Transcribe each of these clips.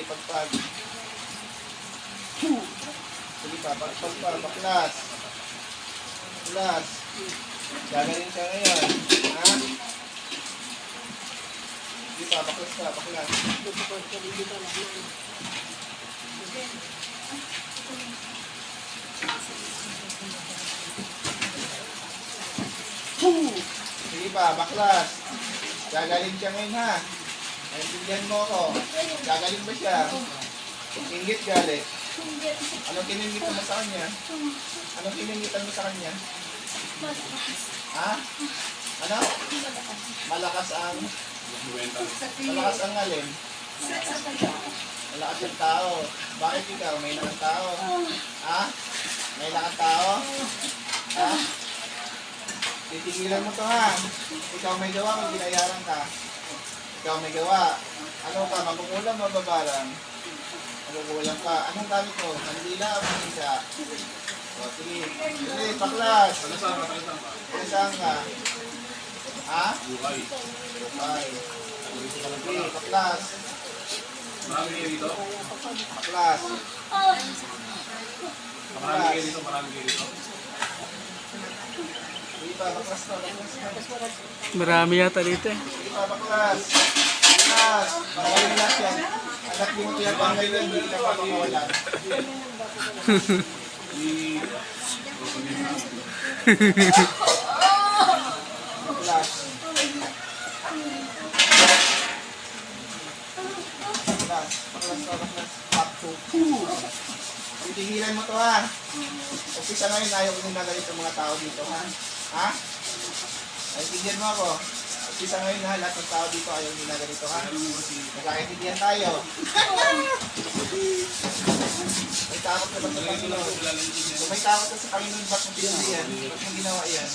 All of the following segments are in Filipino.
pagpag. Sige pa, pagpag pa, baklas. Baklas. Gagaling siya ngayon. Ha? Sige pa, baklas pa, baklas. Sige pa, baklas. Gagaling siya ngayon ha. Naintindihan mo ako. Gagaling ba siya? Inggit galit. Anong kiningitan mo sa kanya? Anong kiningitan mo sa kanya? Ha? Ano? Malakas ang... Malakas ang alin? Malakas ang tao. Bakit ikaw? May lakang tao? Ha? May lakang tao? Ha? Titigilan mo to ha. Ikaw may gawa kung binayaran ka. Ikaw may gawa. Ano ka? Magukulang o babarang? Magukulang ka. Anong gamit mo? Kandila o manisa? O, sige. Sige, paklas. Saan ka? Ha? Bukay. Bukay. Sige, paklas. Marami kayo dito? Paklas. Marami kayo dito? Marami kayo dito? Sige pa, baklas na, baklas na. Marami yata dito eh. Sige pa, baklas. Baklas. Pakawalan lahat yan. Anak di mo tinatanggal yan, hindi ka pa pakawalan. Baklas. Baklas. Baklas na, baklas. Back to 2. Titigilan mo to ha. Umpisa ngayon, ayaw ko nung nagalit sa mga tao dito ha. Ha? Naintindihan mo ako. Umpisa ngayon ha, lahat ng tao dito ayaw nung nagalito ha. Nagkakaintindihan tayo. May takot ka ba sa Panginoon? Kung may takot ka sa Panginoon, ba't mo pinundihan? Ba't mo ginawa yan?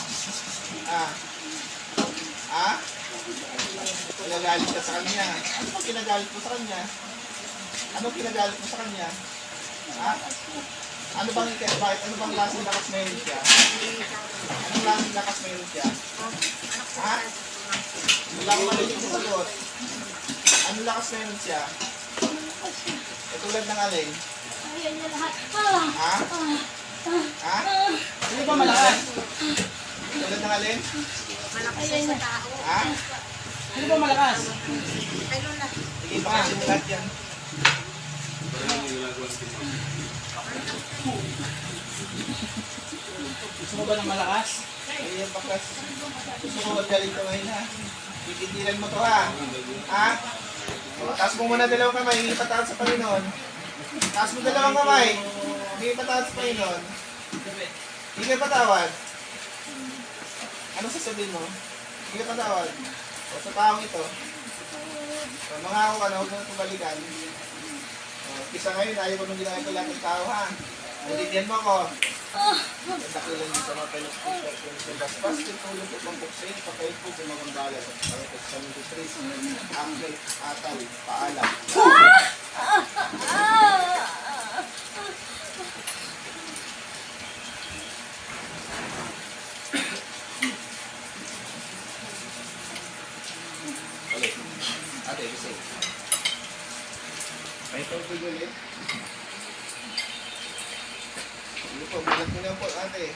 Ha? Ha? Kinagalit ka sa kanya. Ano bang kinagalit mo sa kanya? Ano kinagalit mo sa kanya? Ha? Ano bang bakit? Ano bang lasing lakas meron siya? Anong lasing lakas meron siya? Ha? Wala akong malilig sa sagot. Anong lakas meron siya? Katulad ng alin? Ha? Ha? Ano ba malakas? Katulad ng alin? Ha? Ano ba malakas? Sige, baka simulat yan. Gusto mo ba ng malakas? Ayan, baklas. Gusto ko magaling ka ngayon ha. Titigilan mo to ha. Ha? Taas mo muna dalawang kamay, hindi patawad sa Panginoon. Taas mo dalawang kamay, hindi patawad sa Panginoon. Hindi ka patawad. Anong sasabihin mo? Hindi ka patawad. O sa taong ito. O, mangako ka na, huwag mo pabalikan. Kisa ngayon, ayaw ko nung ginagawa lang ng tao ha. Nalindihan mo ako. Dakilan din sa mga pelos-pelos sa basbas, tinulong ko pang buksin, pakain po gumagang balas at pangit sa ministries, angel, atal, paalam. Ulit. Ate, kasi. May tubig ulit. Hindi po, bilat nyo lang po, ate.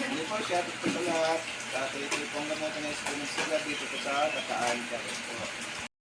Hindi po, siya po sa lahat. Ate, ito pong naman na experience sila dito po sa Bataan.